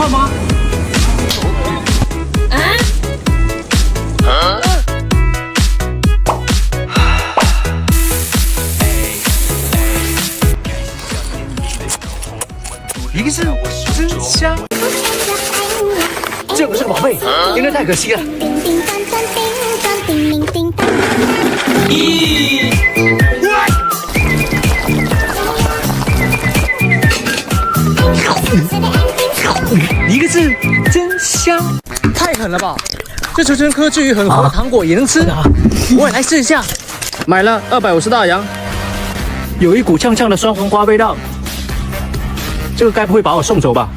换吗？一个字真香，这不是个宝贝，赢得太可惜了。一个字真香，太狠了吧！这纯科技与很活的糖果也能吃，我也来试一下。买了250大洋，有一股呛呛的酸黄瓜味道。这个该不会把我送走吧？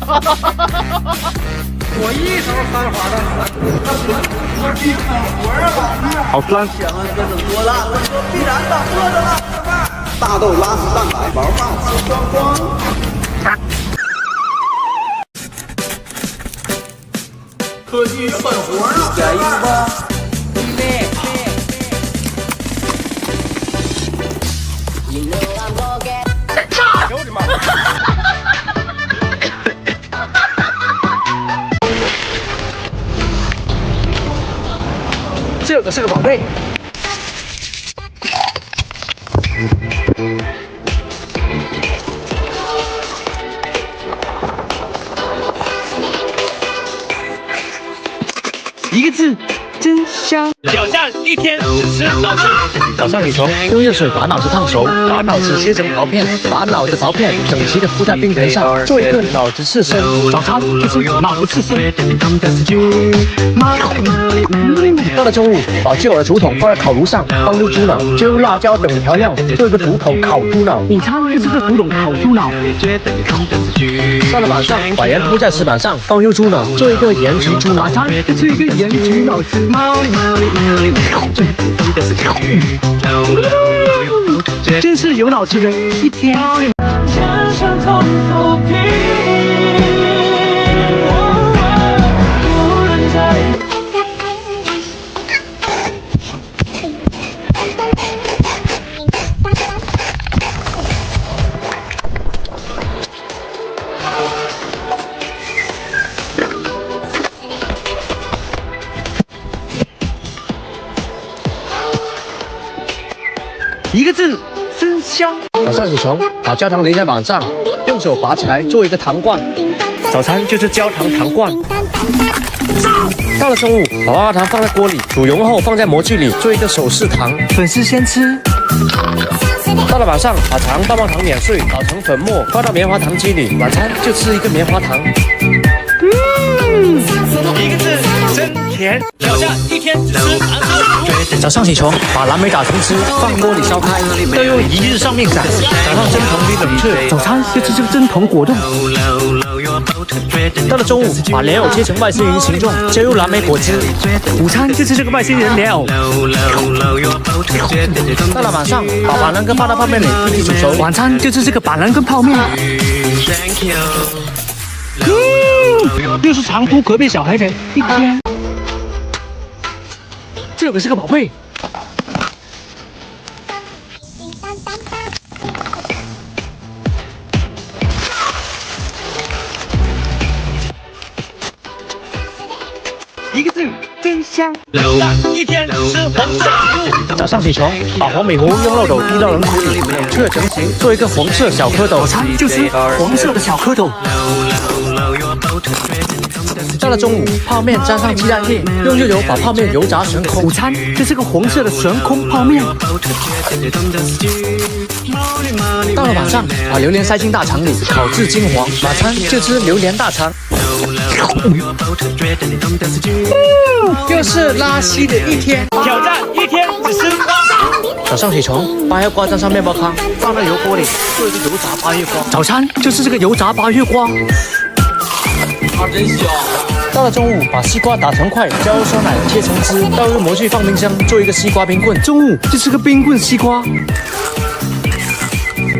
我一手三滑的，好酸。多辣，必然的，饿着了，大豆拉丝蛋白，毛发吃光光。科技狠活了，加一个吧。哎呦我的妈！这个是个宝贝。一个字，真香。挑战一天只吃脑汁。早上起床，用热水把脑子烫熟，把脑子切成薄片，把脑的薄片整齐的铺在冰盆上，做一个脑子刺身。早餐就是脑子刺身。到了中午，把旧有的竹筒放在烤炉上，放入猪脑、加入辣椒等调料，做一个竹筒烤猪脑。午餐就是个竹筒烤猪脑。到了晚上，把盐铺在石板上，放入猪脑，做一个盐焗猪脑。晚餐就是一个盐焗脑汁。真是有脑汁的一天。一个字，真香。早上起床，把焦糖淋在碗上，用手拔起来做一个糖罐。早餐就是焦糖糖罐。到了中午，把棉花糖放在锅里，煮溶后放在模具里，做一个手势糖。粉丝先吃。到了晚上，把糖棒棒糖碾碎，捣成粉末，放到棉花糖机里。晚餐就吃一个棉花糖。一个字，真甜。挑战一天只吃蓝色食物。早上起床，把蓝莓打成汁，放锅里烧开，要用一日上面伞，打上针筒里冷却。早餐就吃这个针筒果冻。到了中午，把莲藕切成外星人形状，加入蓝莓果汁。午餐就吃这个外星人莲藕。到了晚上，把板蓝根放到泡面里一起煮熟。晚餐就吃这个板蓝根泡面。又是长途隔壁小孩的一天。这个是个宝贝。一个字，真香。一天吃黄色食物。早上起床，把黄米糊用漏斗滴到冷水里，冷却成型，做一个黄色小蝌蚪。早餐就是黄色的小蝌蚪。到了中午，泡面沾上鸡蛋液，用热油把泡面油炸成空。午餐就是个红色的悬空泡面。到了晚上，把榴莲塞进大肠里，烤至金黄。晚餐就吃榴莲大肠。又是拉稀的一天。挑战一天只吃瓜。早上起床，把黑瓜沾上面包糠，放到油锅里，做一个油炸八月瓜。早餐就是这个油炸八月瓜。它真香。到了中午，把西瓜打成块，加入酸奶切成汁，倒入模具放冰箱，做一个西瓜冰棍。中午就是个冰棍西瓜。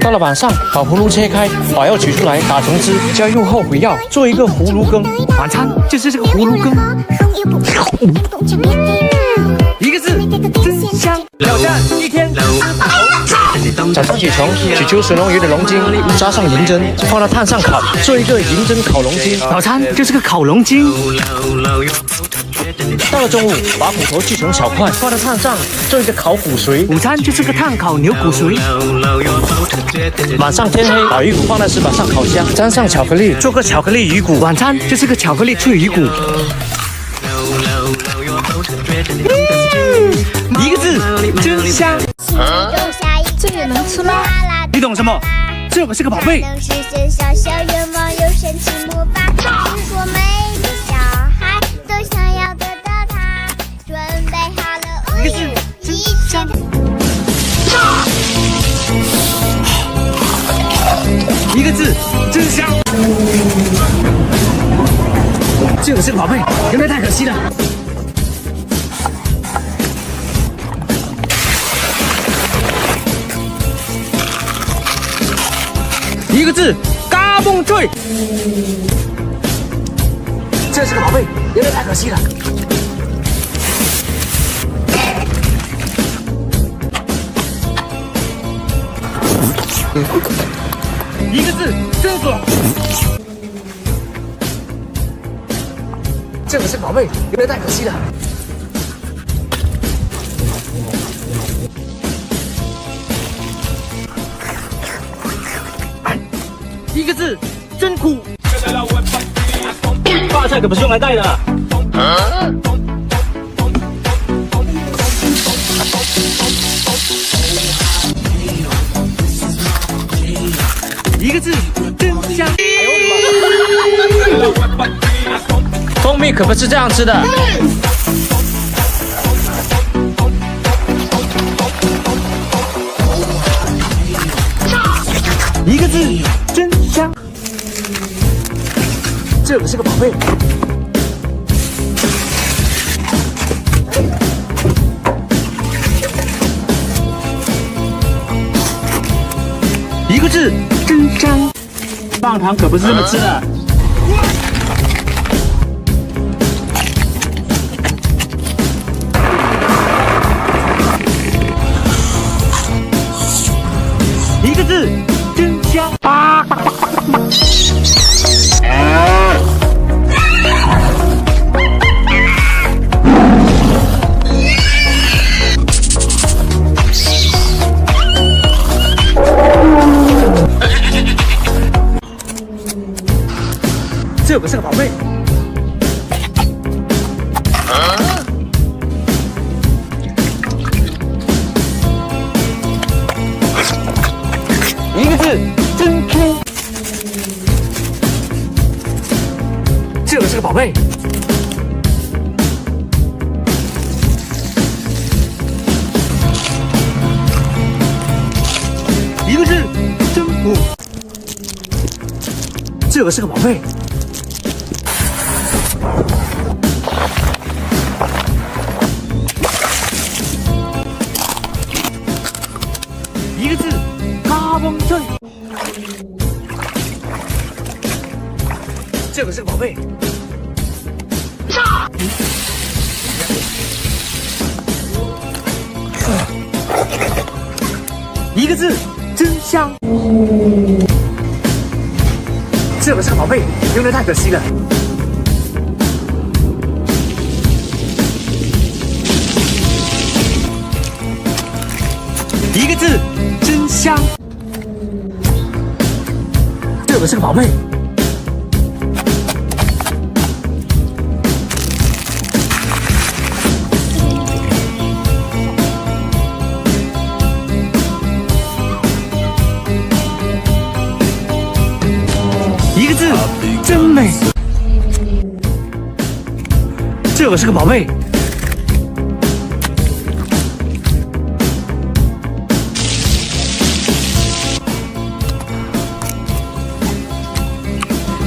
到了晚上，把葫芦切开，把药取出来打成汁，加入后悔药，做一个葫芦羹。晚餐就是这个葫芦羹。一个字，真香。挑战一天只吃早上起床，取出水龙鱼的龙筋，扎上银针，放到炭上烤，做一个银针烤龙筋。早餐就是个烤龙筋。到了中午，把骨头锯成小块，放到炭上，做一个烤骨髓。午餐就是个炭烤牛骨髓。晚上天黑，把鱼骨放在石板上烤香，沾上巧克力，做个巧克力鱼骨。晚餐就是个巧克力脆鱼骨。一个字，真香。这也能吃吗？你懂什么？这可是个宝贝。能实现小小愿望，有神奇魔法。是说每个小孩都想要得到它。准备好了，一个字，真香。一个字，真香。这可是个宝贝，有点太可惜了。一个字，嘎嘣坠。这是个宝贝，有点太可惜了。一个字，真爽。这可是个宝贝，有点太可惜了。一个字，真苦。饭菜可不是用来带的。一个字，真香。蜂蜜可不是这样吃的。一个字，真香。这可是个宝贝。一个字，真香。棒糖可不是这么吃的。一个字，真香。这可是个宝贝。一个字，真 Q。这可是个宝贝。一个字，真补。这可是个宝贝。一个字，嘎嘣坠。这可是个宝贝。一个字，真香。这可是个宝贝，用得太可惜了。一个字，真香。这可是个宝贝。一个字，真美。这可是个宝贝。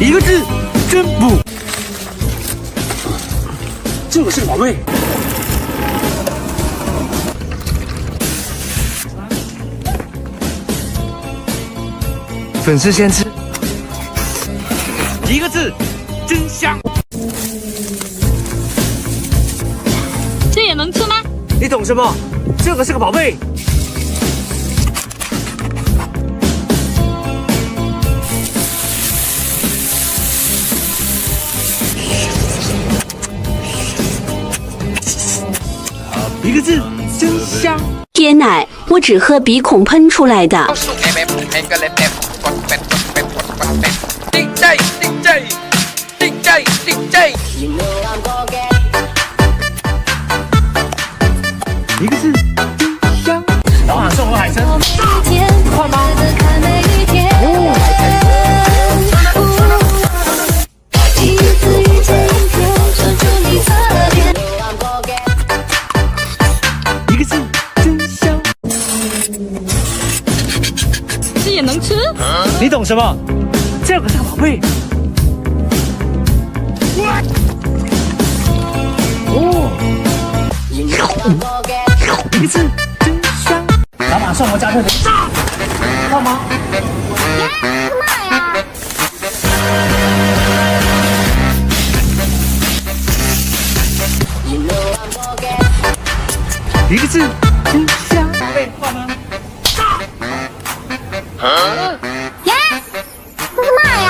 一个字，真补。这可是个宝贝。粉丝先吃。一个字，真香。这也能吃吗？你懂什么？这可是个宝贝。一个字，真香。椰奶，我只喝鼻孔喷出来的。一个字，真香。老板送我海参，换吗？一个字，真香。这也能吃？你懂什么？这个是个宝贝。哦。一个字，真香。老板送我加特林，换吗？一个字，真香。换吗？耶，这是嘛呀？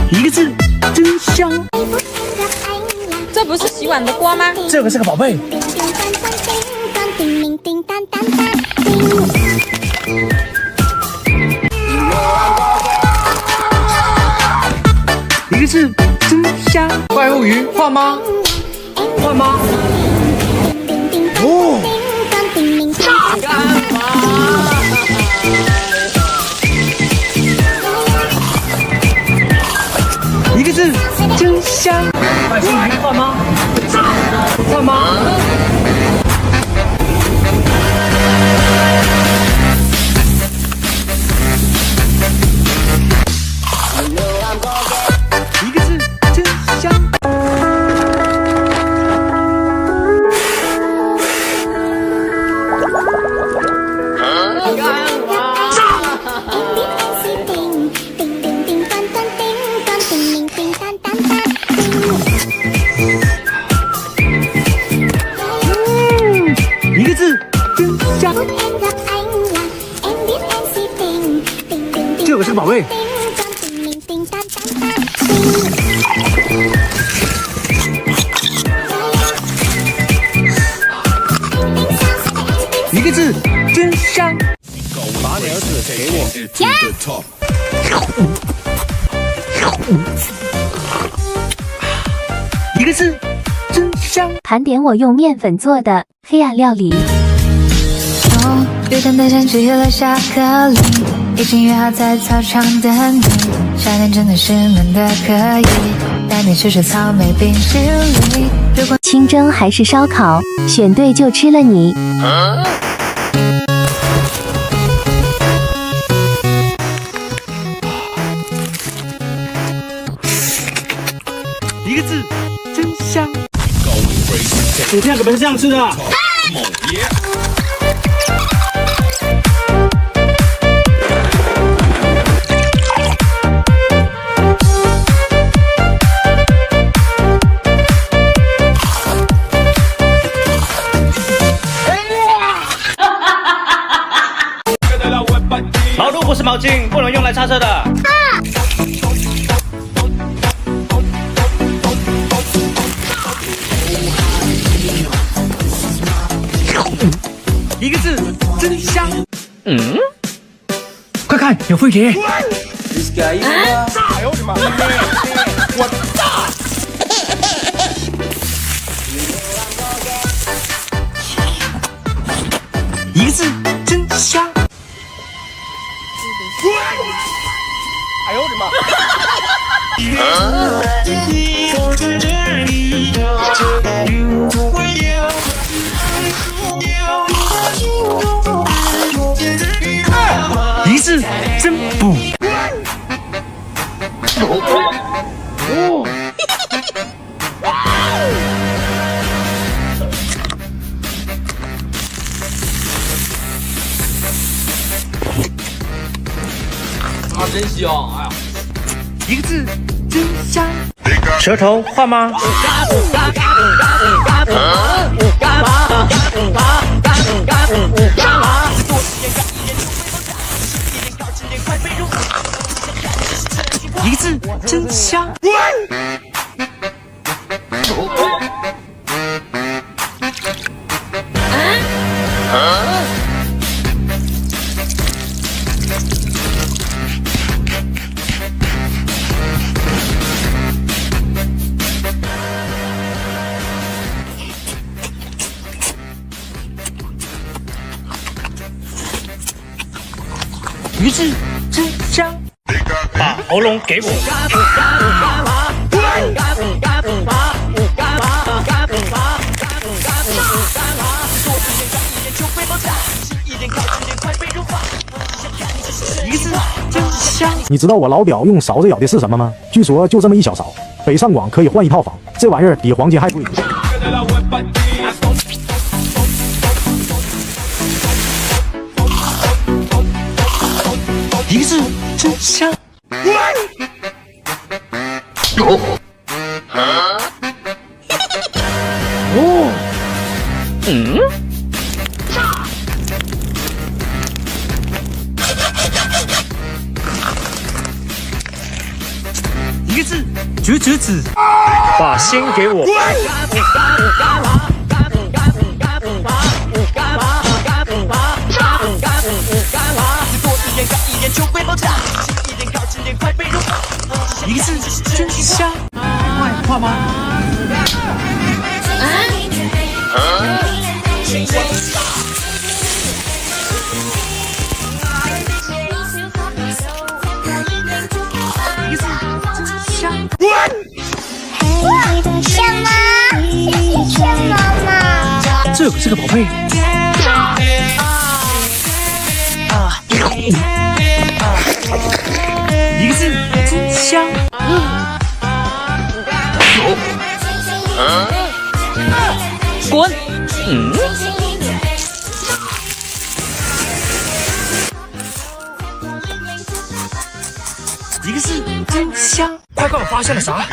一个字，真香。这不是洗碗的锅吗？这个是个宝贝。一个字，真香。怪物鱼，换吗？换吗？哦。一个字，真香。外星鱼，换吗？换吗？一个字，真香。一个字，真香。这个是个宝贝。一个字，真香。把你儿子给我。一个字，真香。盘点我用面粉做的黑暗料理。雨天的天气了下课铃，已经约好在操场等你。夏天真的是闷的可以，带你吃吃草莓冰淇淋。如果清蒸还是烧烤，选对就吃了你。一个字，真香。薯片可不是这样吃的。毛巾不是毛巾，不能用来擦车的。一个字，真香。快看，有飞碟。哎呦我的妈！我大。一个字，真香。哎呦我的妈！一个字，真补。哦。啊，真香！哎呀，一个字，真香。舌头换吗？香。鱼子真香，把喉咙给我。鱼子真香。你知道我老表用勺子舀的是什么吗？据说就这么一小勺，北上广可以换一套房，这玩意儿比黄金还贵。鱼子真香。一个字，橘子，把心给我。一个字，真香。卖画吗？什么？这可是个宝贝。一个字，真香。滚！一个字，真香。快看我发现了啥？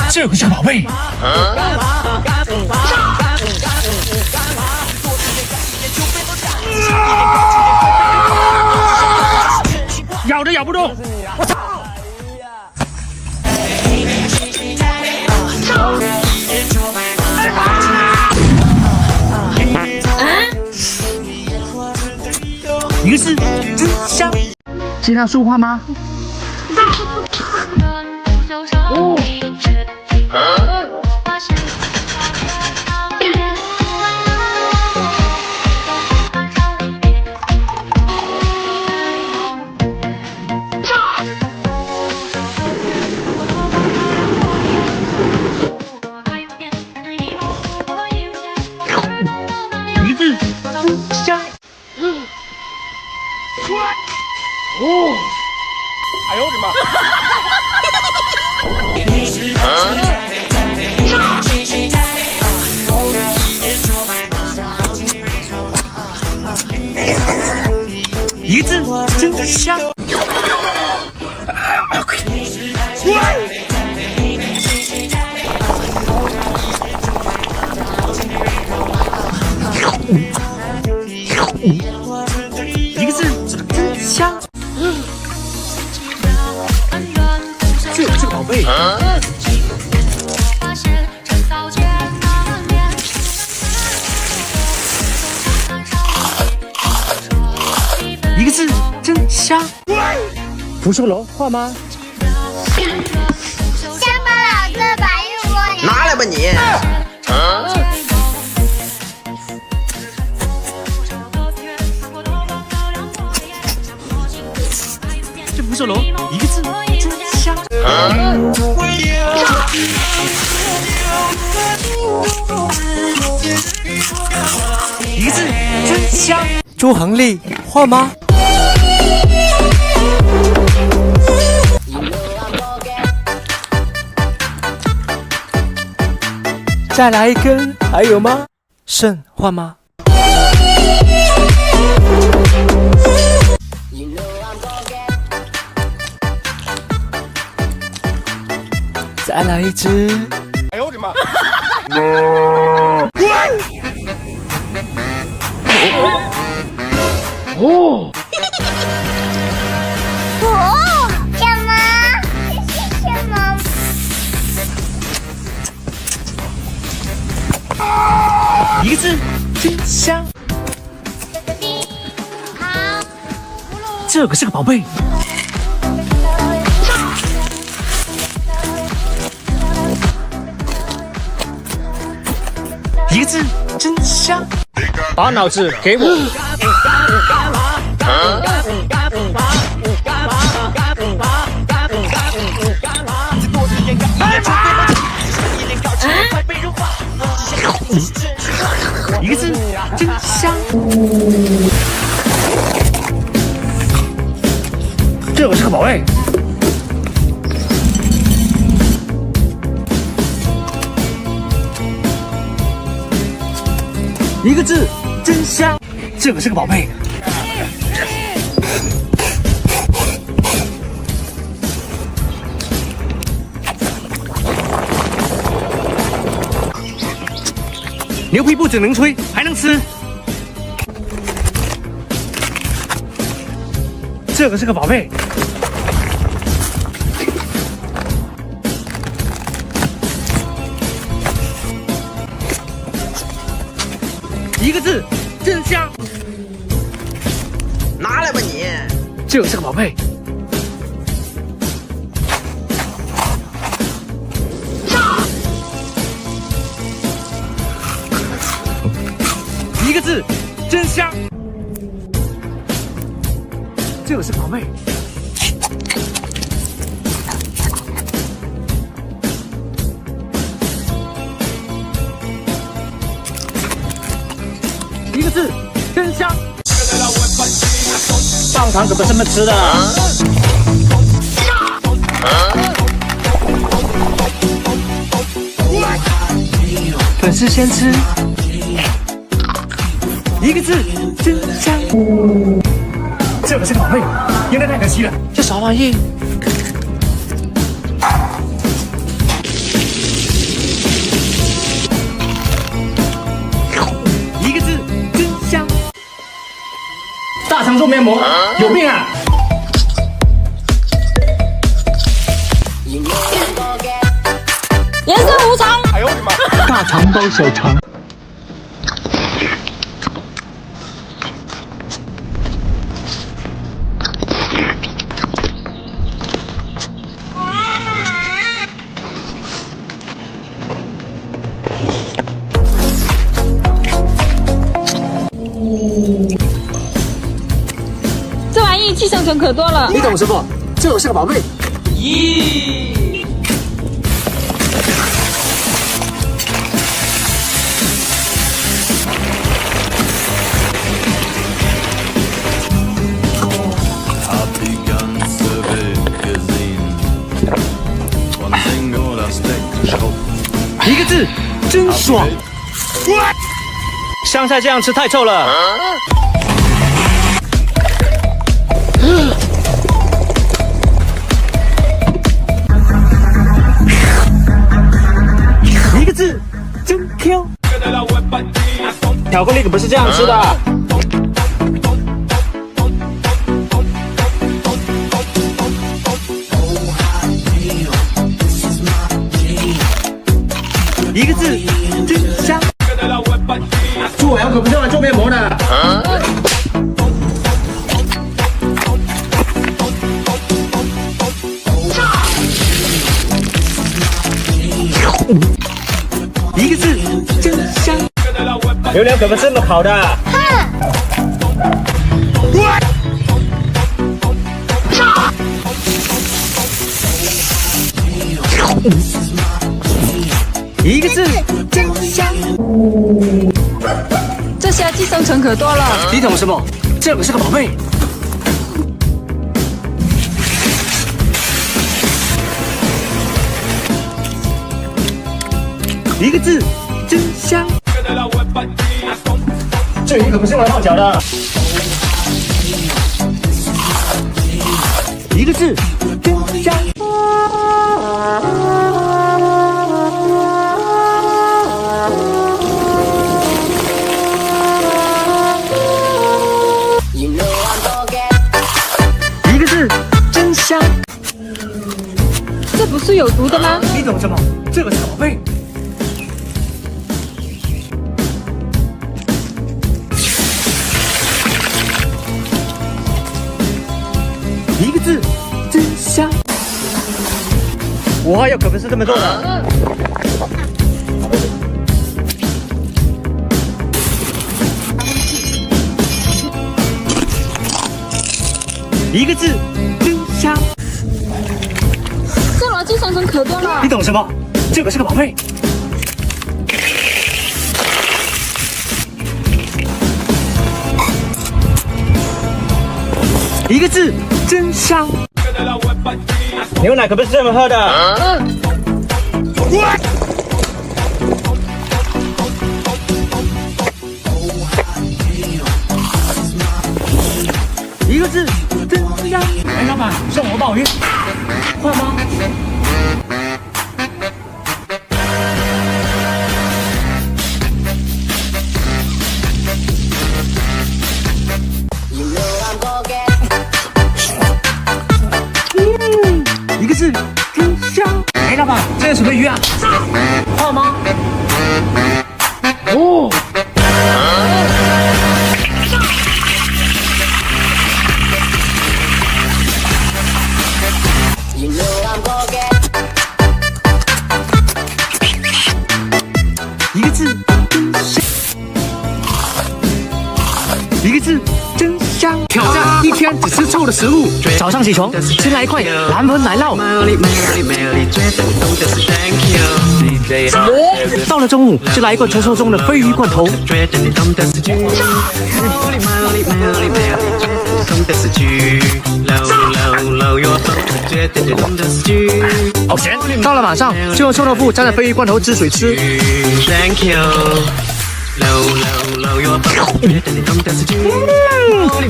这可是个宝贝。咬都咬不动，我操！一个字，真香。经常说话吗？哦。一个字，真香。哦。哎呦我的妈！一个字，真香。一个字，真香。这可是个宝贝。一个字，真香。福寿楼画吗？乡巴佬这白玉锅拿来吧你！这福寿楼一个字，真香。一个字，真香。朱恒丽画吗？再来一根，还有吗？肾画吗？再来一只。哎呦我的妈！哦，漂一个字，真香。这个是个宝贝。一个字，真香。把脑子给我。一个字，真香。这我是个宝贝。一个字，真香。这个是个宝贝。牛皮不只能吹，还能吃。这个是个宝贝。一个字，真香。拿来吧你。这个是个宝贝。一个字，真香。这个是宝贝。一个字，真香。棒糖可不是这么吃的。粉丝先吃。一个字，真香。这个是个宝贝，应该太可惜了。这啥玩意？一个字，真香。大肠做面膜，有病啊！颜色无常。哎呦我的妈！大肠包小肠。这玩意寄生虫可多了。你懂什么？这我是个宝贝。咦！一个字，真爽。香菜这样吃太臭了。一个字，真 Q。巧克力可不是这样吃的。一个字，真香。做完可不是用来做面膜的。一个字，真香。榴莲可不是这么烤的。一个字，真香。这下寄生虫可多了。你懂什么？这个是个宝贝。一个字，真香。这鱼可不是用来泡脚的。一个字，真香。一个字，真香。这不是有毒的吗？你懂什么？这个是宝贝。5号药可不是这么做的。一个字，真香。这逻辑生成可多了你。懂什么？这个是个宝贝。一个字，真香。牛奶可不是这么喝的。一个字，真香。哎，老板，送我鲍鱼，换吗？一个字，真香。哎，老板，这是什么鱼啊？泡吗？哦。一个字，真香。一个字，真香。挑战一天只吃臭的食物。早上起床，先来一块蓝盆奶酪。到了中午，就来一罐传说中的鲱鱼罐头。好咸。到了晚上，就用臭豆腐蘸着鲱鱼罐头汁水吃。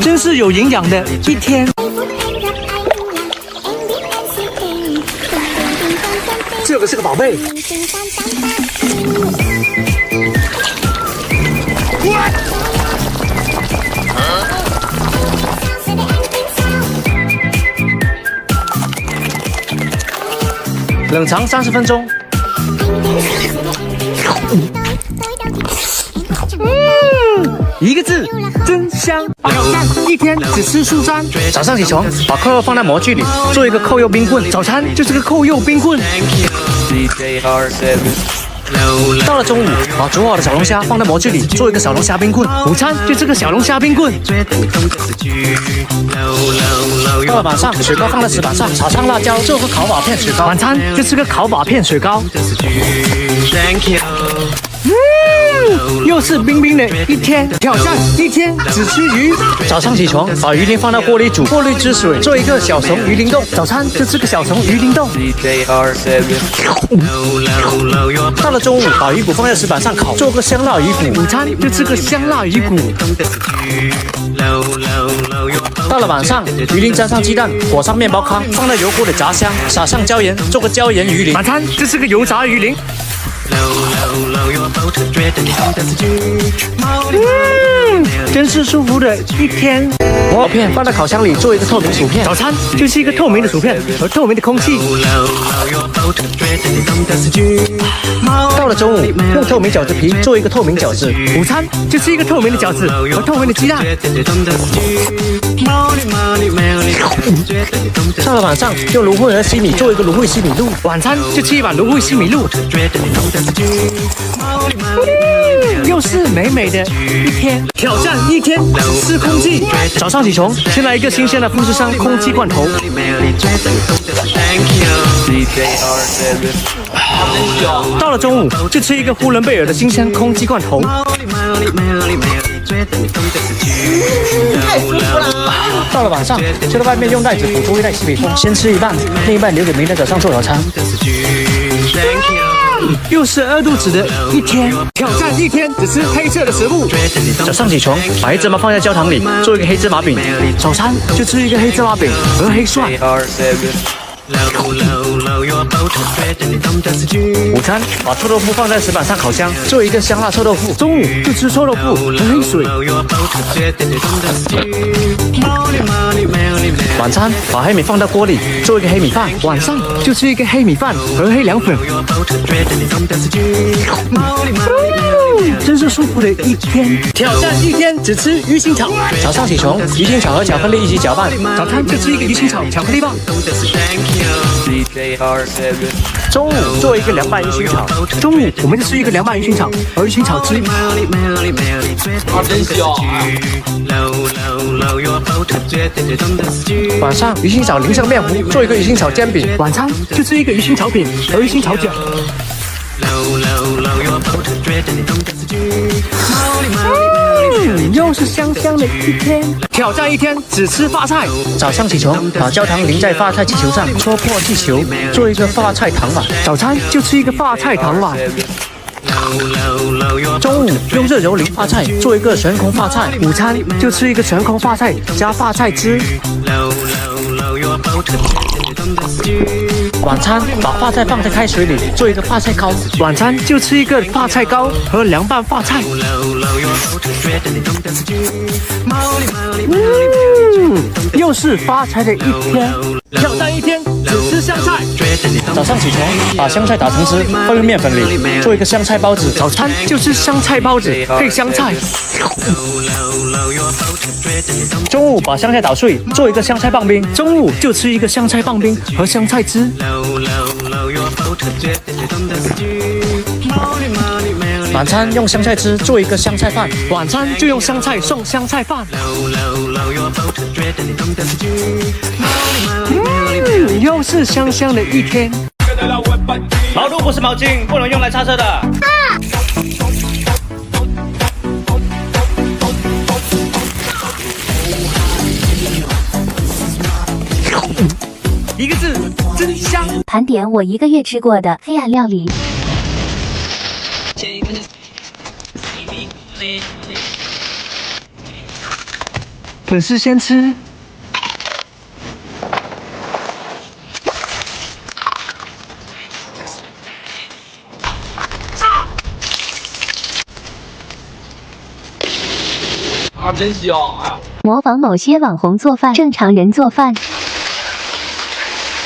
真是有营养的一天。这个是个宝贝。冷藏30分钟。一个字，真香。挑战一天只吃蔬菜。早上起床，把扣肉放在模具里，做一个扣肉冰棍。早餐就是个扣肉冰棍。到了中午，把煮好的小龙虾放在模具里，做一个小龙虾冰棍。午餐就是个小龙虾冰棍。到了晚上，雪糕放在石板上，撒上辣椒，做个烤瓦片雪糕。晚餐就吃个烤瓦片雪糕。又是冰冰的一天。挑战一天只吃鱼。早上起床，把鱼鳞放到锅里煮，过滤汁水，做一个小熊鱼鳞冻。早餐就吃个小熊鱼鳞冻。到了中午，把鱼骨放在石板上烤，做个香辣鱼骨。午餐就吃个香辣鱼骨。到了晚上，鱼鳞沾上鸡蛋，裹上面包糠，放在油锅里炸香，撒上椒盐，做个椒盐鱼鳞。晚餐就吃个油炸鱼鳞。真是舒服的一天。薄片放在烤箱里，做一个透明薯片。早餐就是一个透明的薯片和透明的空气。到了中午，用透明饺子皮做一个透明饺子。午餐就是一个透明的饺子和透明的鸡蛋。到了晚上，用芦荟和西米做一个芦荟西米露。晚餐就吃一碗芦荟西米露。又是美美的一天。挑战一天只吃空气。早上起床，先来一个新鲜的富士山空气罐头。到了中午，就吃一个呼伦贝尔的新鲜空气罐头。太舒服了。到了晚上，就在外面用袋子捕捉一袋西北风，先吃一半，另一半留给明天早上做早餐。又是饿肚子的一天。挑战一天只吃黑色的食物。早上起床，把黑芝麻放在焦糖里，做一个黑芝麻饼。早餐就吃一个黑芝麻饼和黑蒜。午餐把臭豆腐放在石板上烤箱，做一个香辣臭豆腐。中午就吃臭豆腐和黑水。晚餐把黑米放到锅里，做一个黑米饭。晚上就吃一个黑米饭和黑凉粉。真是舒服的一天。挑战一天只吃鱼腥草。早上起床，鱼腥草和巧克力一起搅拌，早餐就吃一个鱼腥草巧克力棒。中午做一个凉拌鱼腥草，中午我们就吃一个凉拌鱼腥草和鱼腥草汁。真香晚上鱼腥草淋上面糊，做一个鱼腥草煎饼。晚餐就吃一个鱼腥草饼和鱼腥草饺。又是香香的一天。挑战一天只吃发菜。早上起床，把焦糖淋在发菜气球上，戳破气球，做一个发菜糖碗。早餐就吃一个发菜糖碗。中午用热油淋发菜，做一个悬空发菜。午餐就吃一个悬空发菜加发菜汁。晚餐把发菜放在开水里，做一个发菜糕。晚餐就吃一个发菜糕和凉拌发菜。又是发财的一天。挑战一天只吃香菜。早上起床，把香菜打成汁，放入面粉里，做一个香菜包子。早餐就吃香菜包子配香菜。中午把香菜捣碎，做一个香菜棒冰。中午就吃一个香菜棒冰和香菜汁。晚餐用香菜汁做一个香菜饭，晚餐就用香菜送香菜饭。又是香香的一天。毛肚不是毛巾，不能用来擦车的。一个字，真香。盘点我一个月吃过的黑暗料理。粉丝先吃。真香啊！模仿某些网红做饭，正常人做饭。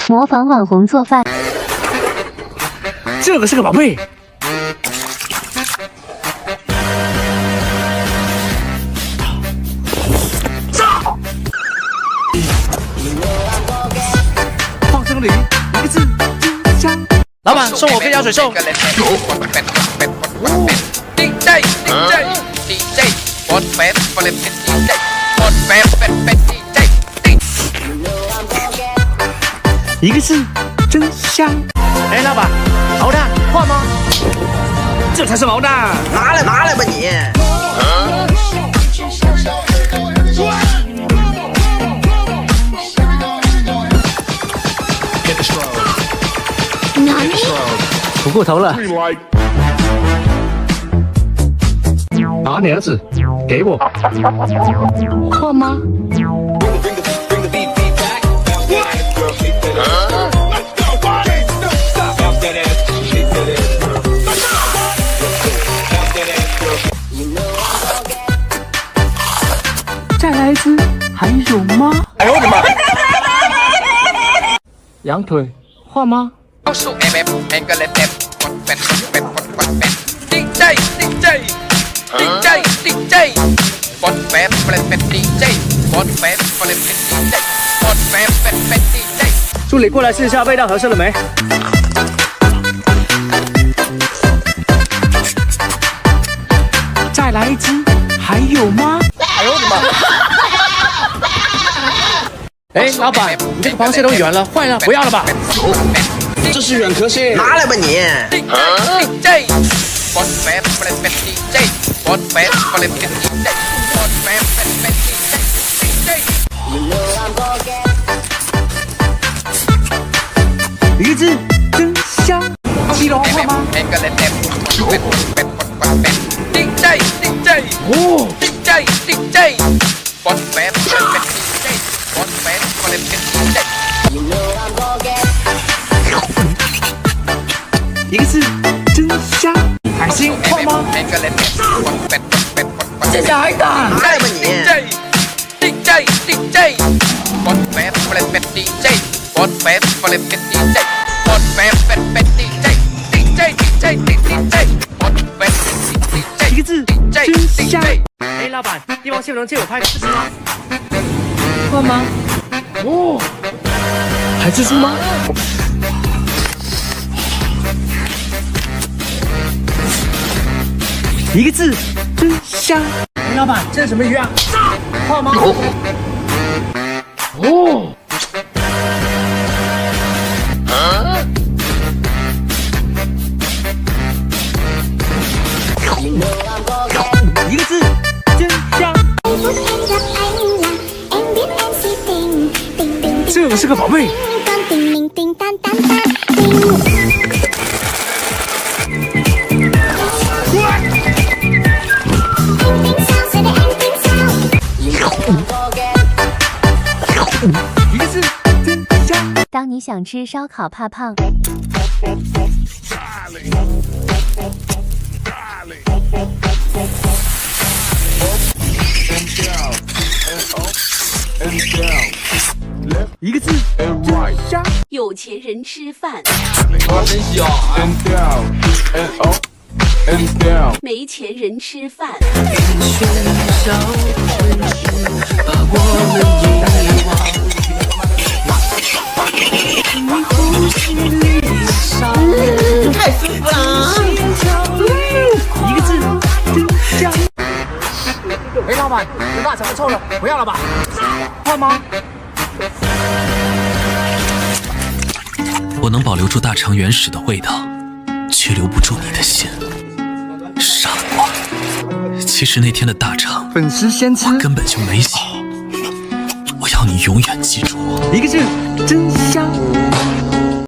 模仿网红做饭。这个是个宝贝。放生鲤，一个字，真香。老板，送我个鸭嘴兽。一个字，真香。哎，老板，毛蛋换吗？这才是毛蛋，拿来吧你。吐过头了。拿你儿子，给我。换吗？再来一只，还有吗？哎呦我的妈！羊腿换吗？助理过来试一下味道合适了没？再来一只，还有吗？哎呦我的妈！哎，老板，你这个螃蟹都圆了，坏了，不要了吧？这是软壳蟹，拿来吧你。鱼子真香，鸡肉换吗？哦。一个字，真香。海星换吗？这下还大，拿来吧你。一个字。真香。哎，老板，一汪秀能借我拍个视频吗？换吗？哦，还蜘蛛吗？一个字，真香。哎，老板，这是什么鱼啊？画吗？哦。一个字，真香。这个是个宝贝。一个字，真香。当你想吃烧烤怕胖，一个字，真香。有钱人吃饭，没钱人吃饭。太舒服了。一个字，真香。哎，老板，这大肠臭了，不要了吧？换吗？我能保留住大肠原始的味道，却留不住你的心。傻瓜！其实那天的大肠，粉丝先吃，我根本就没洗。我要你永远记住我。一个字，真香。